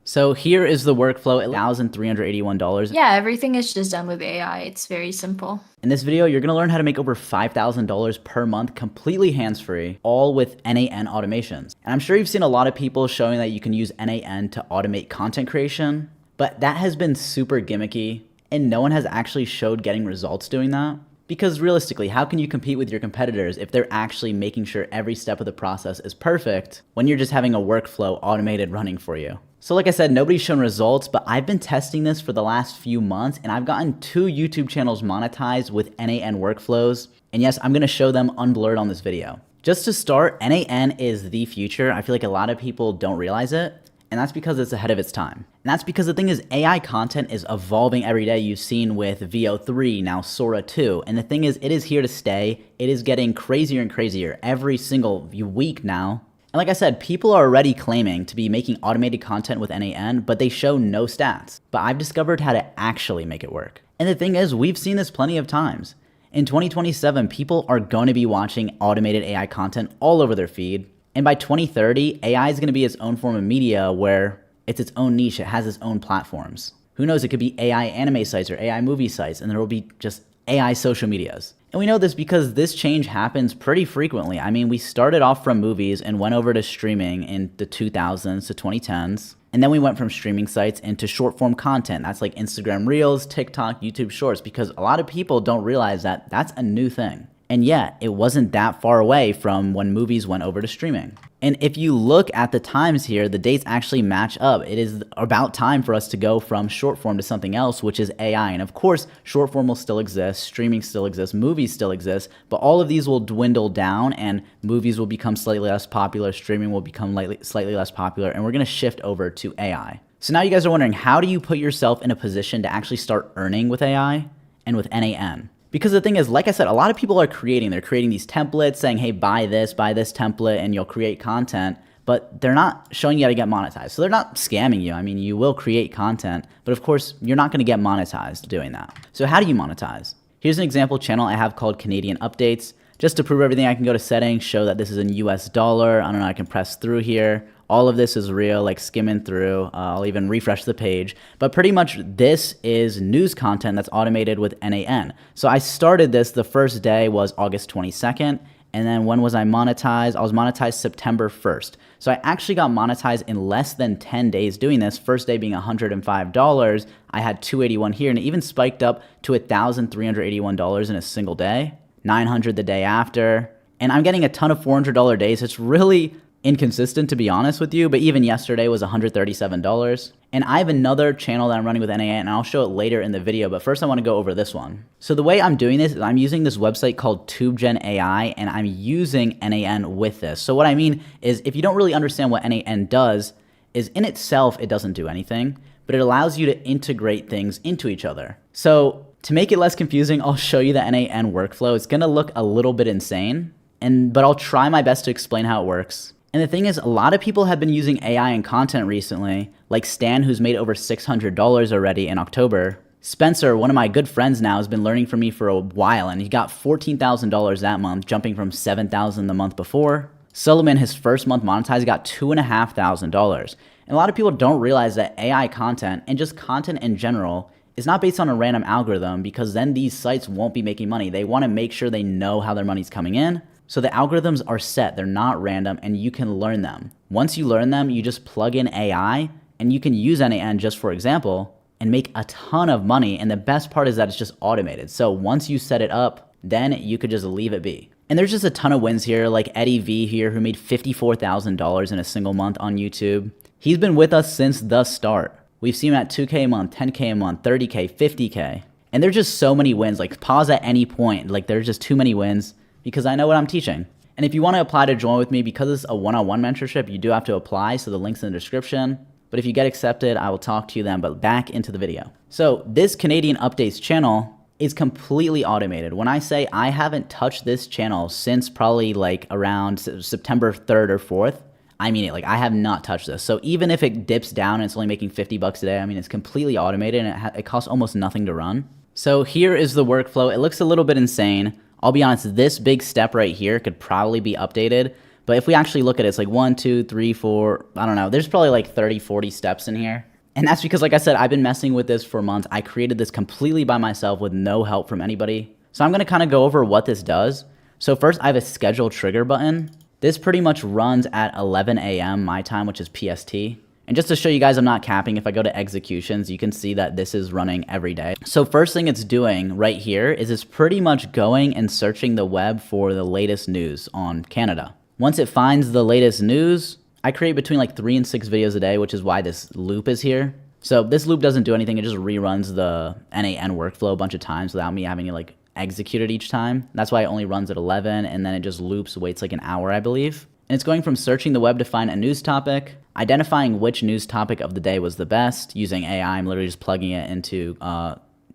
So here is the workflow at $1,381. Yeah, everything is just done with AI. It's very simple. In this video, you're gonna learn how to make over $5,000 per month completely hands-free, all with n8n automations. And I'm sure you've seen a lot of people showing that you can use n8n to automate content creation, but that has been super gimmicky and no one has actually showed getting results doing that. Because realistically, how can you compete with your competitors if they're actually making sure every step of the process is perfect when you're just having a workflow automated running for you? So like I said, nobody's shown results, but I've been testing this for the last few months and I've gotten 2 YouTube channels monetized with n8n workflows. And yes, I'm gonna show them unblurred on this video. Just to start, n8n is the future. I feel like a lot of people don't realize it. And that's because it's ahead of its time. And that's because the thing is, AI content is evolving every day. You've seen with VO3, now Sora 2. And the thing is, it is here to stay. It is getting crazier and crazier every single week now. And like I said, people are already claiming to be making automated content with n8n, but they show no stats. But I've discovered how to actually make it work. And the thing is, we've seen this plenty of times. In 2027, people are going to be watching automated AI content all over their feed. And by 2030, AI is going to be its own form of media where it's its own niche. It has its own platforms. Who knows? It could be AI anime sites or AI movie sites, and there will be just AI social medias. And we know this because this change happens pretty frequently. I mean, we started off from movies and went over to streaming in the 2000s to 2010s. And then we went from streaming sites into short form content. That's like Instagram Reels, TikTok, YouTube Shorts, because a lot of people don't realize that that's a new thing. And yet, it wasn't that far away from when movies went over to streaming. And if you look at the times here, the dates actually match up. It is about time for us to go from short form to something else, which is AI. And of course, short form will still exist, streaming still exists, movies still exist, but all of these will dwindle down and movies will become slightly less popular, streaming will become slightly less popular, and we're gonna shift over to AI. So now you guys are wondering, how do you put yourself in a position to actually start earning with AI and with n8n? Because the thing is, like I said, a lot of people are they're creating these templates saying, hey, buy this template and you'll create content, but they're not showing you how to get monetized. So they're not scamming you. I mean, you will create content, but of course, you're not gonna get monetized doing that. So how do you monetize? Here's an example channel I have called Canadian Updates. Just to prove everything, I can go to settings, show that this is in US dollar. I don't know, I can press through here. All of this is real, like skimming through. I'll even refresh the page. But pretty much this is news content that's automated with n8n. So I started this, the first day was August 22nd. And then when was I monetized? I was monetized September 1st. So I actually got monetized in less than 10 days doing this. First day being $105. I had $281 here and it even spiked up to $1,381 in a single day. $900 the day after. And I'm getting a ton of $400 days. It's really inconsistent, to be honest with you, but even yesterday was $137. And I have another channel that I'm running with n8n, and I'll show it later in the video, but first I want to go over this one. So the way I'm doing this is I'm using this website called TubeGen AI, and I'm using n8n with this. So what I mean is, if you don't really understand what n8n does, is in itself it doesn't do anything, but it allows you to integrate things into each other. So to make it less confusing, I'll show you the n8n workflow. It's gonna look a little bit insane, but I'll try my best to explain how it works. And the thing is, a lot of people have been using AI in content recently, like Stan, who's made over $600 already in October. Spencer, one of my good friends now, has been learning from me for a while, and he got $14,000 that month, jumping from $7,000 the month before. Solomon, his first month monetized, got $2,500. And a lot of people don't realize that AI content, and just content in general, is not based on a random algorithm, because then these sites won't be making money. They want to make sure they know how their money's coming in. So the algorithms are set, they're not random, and you can learn them. Once you learn them, you just plug in AI, and you can use n8n just for example, and make a ton of money, and the best part is that it's just automated. So once you set it up, then you could just leave it be. And there's just a ton of wins here, like Eddie V here, who made $54,000 in a single month on YouTube. He's been with us since the start. We've seen him at 2K a month, 10K a month, 30K, 50K. And there's just so many wins, like pause at any point, like there's just too many wins, because I know what I'm teaching. And if you want to apply to join with me, because it's a one-on-one mentorship, you do have to apply, so the link's in the description. But if you get accepted, I will talk to you then, but back into the video. So this Canadian Updates channel is completely automated. When I say I haven't touched this channel since probably like around September 3rd or 4th, I mean it, like I have not touched this. So even if it dips down and it's only making 50 bucks a day, I mean, it's completely automated and it costs almost nothing to run. So here is the workflow. It looks a little bit insane. I'll be honest, this big step right here could probably be updated, But if we actually look at it, it's like 1, 2, 3, 4, I don't know. There's probably like 30, 40 steps in here. And that's because, like I said, I've been messing with this for months. I created this completely by myself with no help from anybody. So I'm going to kind of go over what this does. So first, I have a schedule trigger button. This pretty much runs at 11 a.m. my time, which is PST. And just to show you guys I'm not capping, if I go to executions, you can see that this is running every day. So first thing it's doing right here is it's pretty much going and searching the web for the latest news on Canada. Once it finds the latest news, I create between like 3 and 6 videos a day, which is why this loop is here. So this loop doesn't do anything. It just reruns the n8n workflow a bunch of times without me having to like execute it each time. That's why it only runs at 11, and then it just loops, waits like an hour, I believe. And it's going from searching the web to find a news topic, identifying which news topic of the day was the best using AI. I'm literally just plugging it into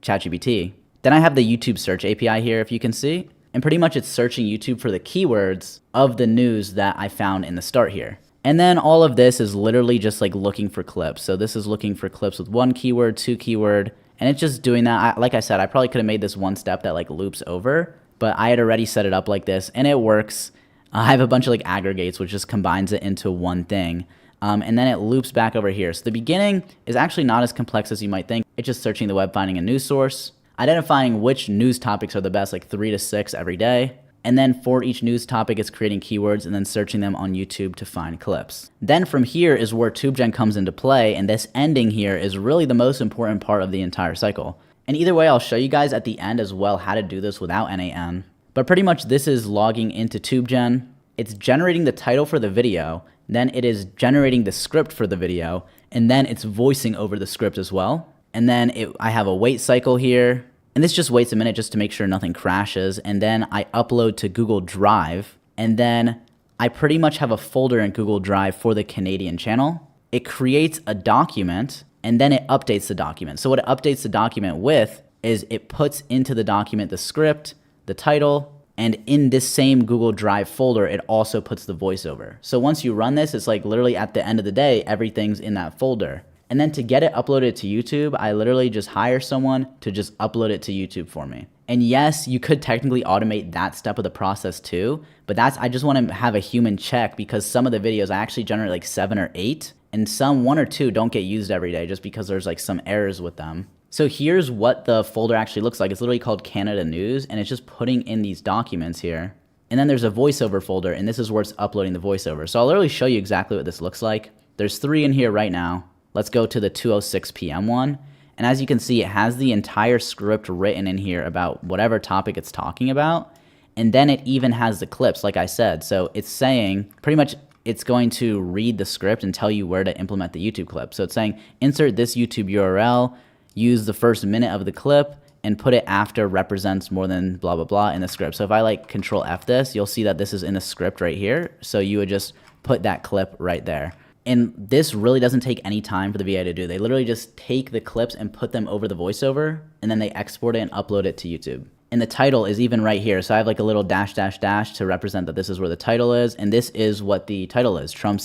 ChatGPT. Then I have the YouTube search API here, if you can see. And pretty much it's searching YouTube for the keywords of the news that I found in the start here. And then all of this is literally just like looking for clips. So this is looking for clips with 1 keyword, 2 keyword, and it's just doing that. Like I said, I probably could have made this one step that like loops over, but I had already set it up like this and it works. I have a bunch of like aggregates, which just combines it into one thing. And then it loops back over here. So the beginning is actually not as complex as you might think. It's just searching the web, finding a news source, identifying which news topics are the best, like 3 to 6 every day. And then for each news topic, it's creating keywords and then searching them on YouTube to find clips. Then from here is where TubeGen comes into play, and this ending here is really the most important part of the entire cycle. And either way, I'll show you guys at the end as well how to do this without n8n. But pretty much this is logging into TubeGen. It's generating the title for the video, then it is generating the script for the video, and then it's voicing over the script as well. And then I have a wait cycle here. And this just waits a minute just to make sure nothing crashes. And then I upload to Google Drive. And then I pretty much have a folder in Google Drive for the Canadian channel. It creates a document and then it updates the document. So what it updates the document with is it puts into the document the script, the title, and in this same Google Drive folder, it also puts the voiceover. So once you run this, it's like literally at the end of the day, everything's in that folder. And then to get it uploaded to YouTube, I literally just hire someone to just upload it to YouTube for me. And yes, you could technically automate that step of the process too, but I just want to have a human check because some of the videos I actually generate like 7 or 8, and some 1 or 2 don't get used every day just because there's like some errors with them. So here's what the folder actually looks like. It's literally called Canada News, and it's just putting in these documents here. And then there's a voiceover folder, and this is where it's uploading the voiceover. So I'll literally show you exactly what this looks like. There's 3 in here right now. Let's go to the 2:06 p.m. one. And as you can see, it has the entire script written in here about whatever topic it's talking about. And then it even has the clips, like I said. So it's saying pretty much it's going to read the script and tell you where to implement the YouTube clip. So it's saying insert this YouTube URL, use the first minute of the clip, and put it after represents more than blah, blah, blah in the script. So if I like Control F this, you'll see that this is in the script right here. So you would just put that clip right there. And this really doesn't take any time for the VA to do. They literally just take the clips and put them over the voiceover, and then they export it and upload it to YouTube. And the title is even right here. So I have like a little dash, dash, dash to represent that this is where the title is. And this is what the title is. Trump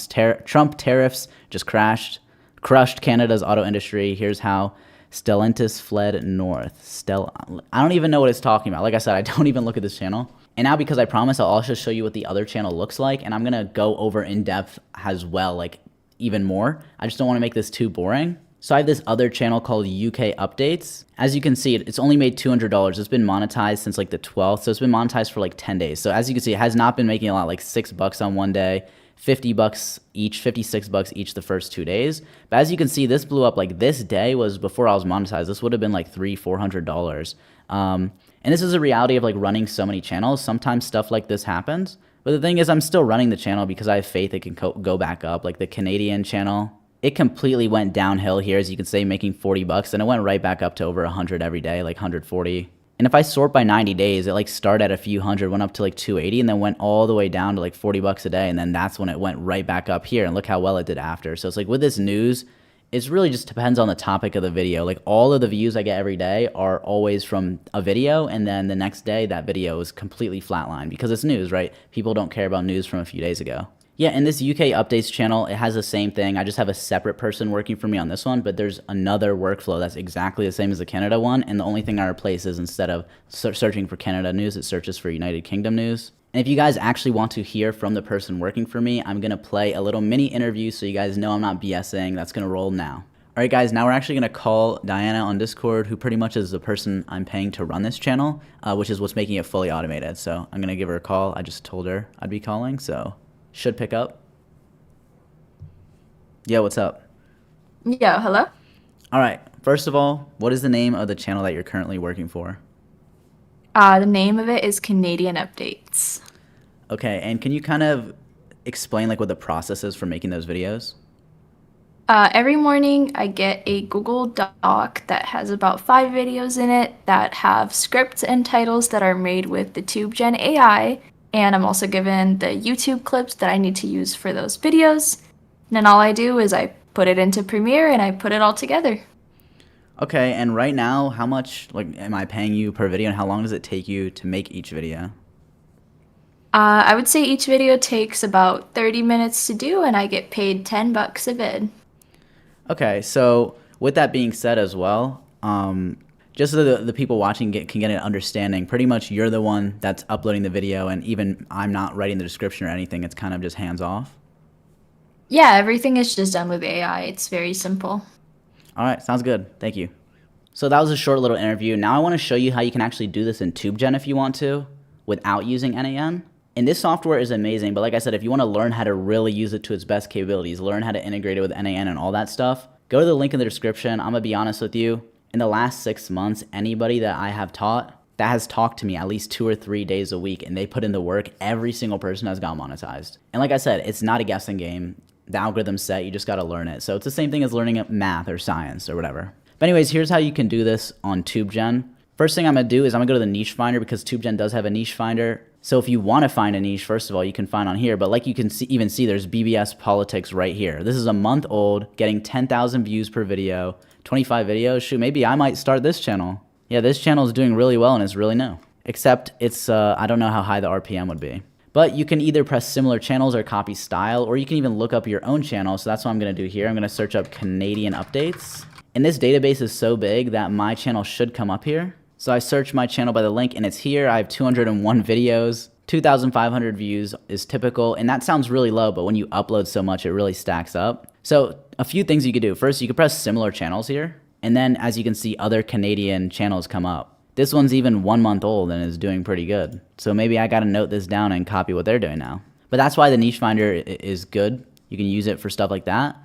tariffs just crushed Canada's auto industry. Here's how Stellantis fled north. I don't even know what it's talking about. Like I said, I don't even look at this channel. And now because I promise, I'll also show you what the other channel looks like. And I'm going to go over in depth as well, like even more. I just don't want to make this too boring. So I have this other channel called UK Updates. As you can see, it's only made $200. It's been monetized since like the 12th. So it's been monetized for like 10 days. So as you can see, it has not been making a lot, like $6 on one day, $50 each, $56 each the first 2 days. But as you can see, this blew up. Like this day was before I was monetized. This would have been like $300-$400. And this is a reality of like running so many channels. Sometimes stuff like this happens. But the thing is, I'm still running the channel because I have faith it can go back up. Like the Canadian channel, it completely went downhill here, as you can say, making $40, and it went right back up to over 100 every day, like 140. And if I sort by 90 days, it like started at a few hundred, went up to like 280, and then went all the way down to like $40 a day. And then that's when it went right back up here. And look how well it did after. So it's like with this news, it's really just depends on the topic of the video. Like all of the views I get every day are always from a video, and then the next day that video is completely flatlined because it's news, right? People don't care about news from a few days ago. Yeah, in this UK updates channel, it has the same thing. I just have a separate person working for me on this one, but there's another workflow that's exactly the same as the Canada one. And the only thing I replace is instead of searching for Canada news, it searches for United Kingdom news. And if you guys actually want to hear from the person working for me, I'm going to play a little mini interview so you guys know I'm not BSing. That's going to roll now. All right, guys, now we're actually going to call Diana on Discord, who pretty much is the person I'm paying to run this channel, which is what's making it fully automated. So I'm going to give her a call. I just told her I'd be calling, so should pick up. Yeah, what's up? Yeah, hello? All right, first of all, what is the name of the channel that you're currently working for? The name of it is Canadian Updates. Okay, and can you kind of explain like what the process is for making those videos? Every morning I get a Google Doc that has about 5 videos in it that have scripts and titles that are made with the TubeGen AI, and I'm also given the YouTube clips that I need to use for those videos. And then all I do is I put it into Premiere and I put it all together. Okay, and right now, how much like am I paying you per video, and how long does it take you to make each video? I would say each video takes about 30 minutes to do, and I get paid $10 a vid. Okay, so with that being said as well, just so the people watching can get an understanding, pretty much you're the one that's uploading the video, and even I'm not writing the description or anything. It's kind of just hands off. Yeah, everything is just done with AI. It's very simple. All right, sounds good. Thank you. So that was a short little interview. Now I want to show you how you can actually do this in TubeGen if you want to, without using n8n. And this software is amazing, but like I said, if you want to learn how to really use it to its best capabilities, learn how to integrate it with n8n and all that stuff, go to the link in the description. I'm going to be honest with you. In the last 6 months, anybody that I have taught that has talked to me at least 2 or 3 days a week and they put in the work, every single person has got monetized. And like I said, it's not a guessing game. The algorithm's set, you just got to learn it. So it's the same thing as learning math or science or whatever. But anyways, here's how you can do this on TubeGen. First thing I'm going to do is I'm going to go to the niche finder because TubeGen does have a niche finder. So if you want to find a niche, first of all, you can find on here. But like you can even see, there's BBS politics right here. This is a month old, getting 10,000 views per video, 25 videos. Shoot, maybe I might start this channel. Yeah, this channel is doing really well and it's really new. Except it's, I don't know how high the RPM would be. But you can either press similar channels or copy style, or you can even look up your own channel. So that's what I'm going to do here. I'm going to search up Canadian Updates. And this database is so big that my channel should come up here. So I search my channel by the link and it's here. I have 201 videos, 2,500 views is typical. And that sounds really low, but when you upload so much, it really stacks up. So a few things you could do. First, you could press similar channels here. And then as you can see, other Canadian channels come up. This one's even 1 month old and is doing pretty good. So maybe I got to note this down and copy what they're doing now. But that's why the niche finder is good. You can use it for stuff like that.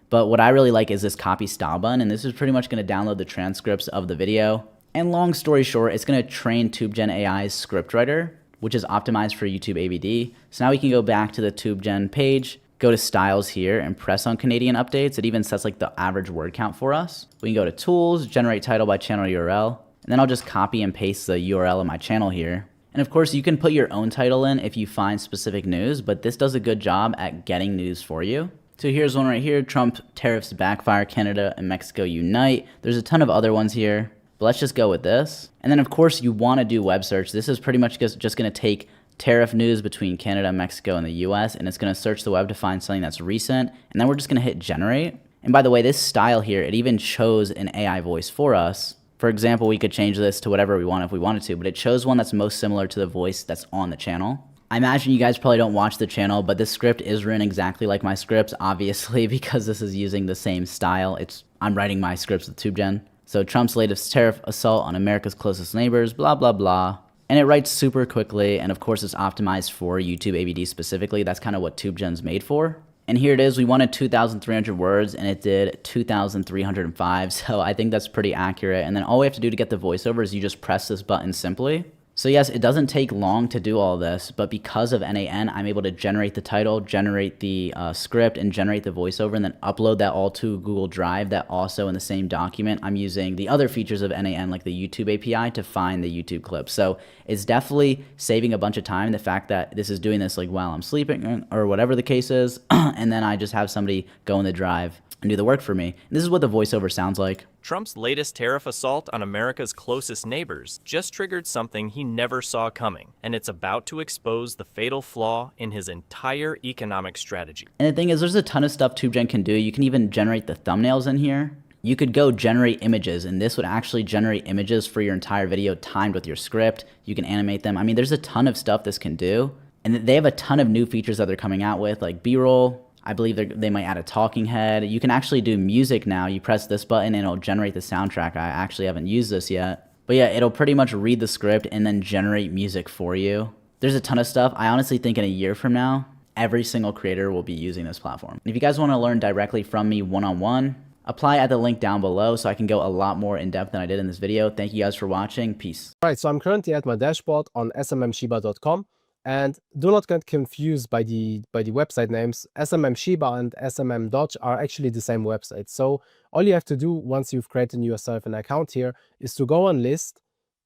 But what I really like is this copy style button. And this is pretty much going to download the transcripts of the video. And long story short, it's going to train TubeGen AI's scriptwriter, which is optimized for YouTube AVD. So now we can go back to the TubeGen page, go to styles here and press on Canadian Updates. It even sets like the average word count for us. We can go to tools, generate title by channel URL. And then I'll just copy and paste the URL of my channel here. And of course, you can put your own title in if you find specific news, but this does a good job at getting news for you. So here's one right here, Trump tariffs backfire, Canada and Mexico unite. There's a ton of other ones here, but let's just go with this. And then of course, you want to do web search. This is pretty much just going to take tariff news between Canada, Mexico, and the US, and it's going to search the web to find something that's recent. And then we're just going to hit generate. And by the way, this style here, it even chose an AI voice for us. For example, we could change this to whatever we want if we wanted to, but it chose one that's most similar to the voice that's on the channel. I imagine you guys probably don't watch the channel, but this script is written exactly like my scripts, obviously, because this is using the same style. I'm writing my scripts with TubeGen. So Trump's latest tariff assault on America's closest neighbors, blah, blah, blah. And it writes super quickly, and of course it's optimized for YouTube AVD specifically. That's kind of what TubeGen's made for. And here it is, we wanted 2,300 words and it did 2,305. So I think that's pretty accurate. And then all we have to do to get the voiceover is you just press this button simply. So yes, it doesn't take long to do all this, but because of n8n, I'm able to generate the title, generate the script, and generate the voiceover, and then upload that all to Google Drive. That also in the same document, I'm using the other features of n8n, like the YouTube API, to find the YouTube clips. So it's definitely saving a bunch of time. The fact that this is doing this like while I'm sleeping or whatever the case is, and then I just have somebody go in the Drive and do the work for me. And this is what the voiceover sounds like. Trump's latest tariff assault on America's closest neighbors just triggered something he never saw coming, and it's about to expose the fatal flaw in his entire economic strategy. And the thing is, there's a ton of stuff TubeGen can do. You can even generate the thumbnails in here. You could go generate images, and this would actually generate images for your entire video timed with your script. You can animate them. I mean, there's a ton of stuff this can do. And they have a ton of new features that they're coming out with, like B-roll. I believe they might add a talking head. You can actually do music now. You press this button and it'll generate the soundtrack. I actually haven't used this yet. But yeah, it'll pretty much read the script and then generate music for you. There's a ton of stuff. I honestly think in a year from now, every single creator will be using this platform. And if you guys want to learn directly from me one-on-one, apply at the link down below so I can go a lot more in depth than I did in this video. Thank you guys for watching. Peace. All right, so I'm currently at my dashboard on smmshiba.com. And do not get confused by the website names. SMM Shiba and SMM Dodge are actually the same website. So all you have to do once you've created yourself an account here is to go on list,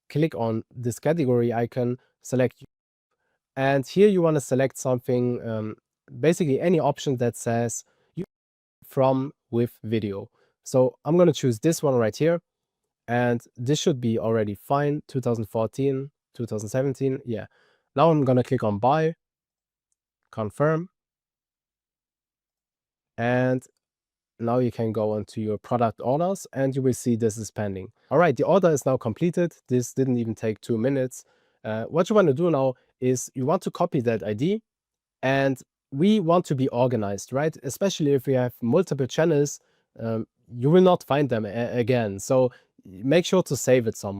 click on this category icon, select, and here you want to select something, basically any option that says you from with video. So I'm going to choose this one right here, and this should be already fine. 2014, 2017, yeah. Now I'm going to click on buy, confirm, and now you can go onto your product orders and you will see this is pending. All right, the order is now completed. This didn't even take 2 minutes. What you want to do now is you want to copy that ID, and we want to be organized, right? Especially if we have multiple channels, you will not find them again. So make sure to save it somewhere.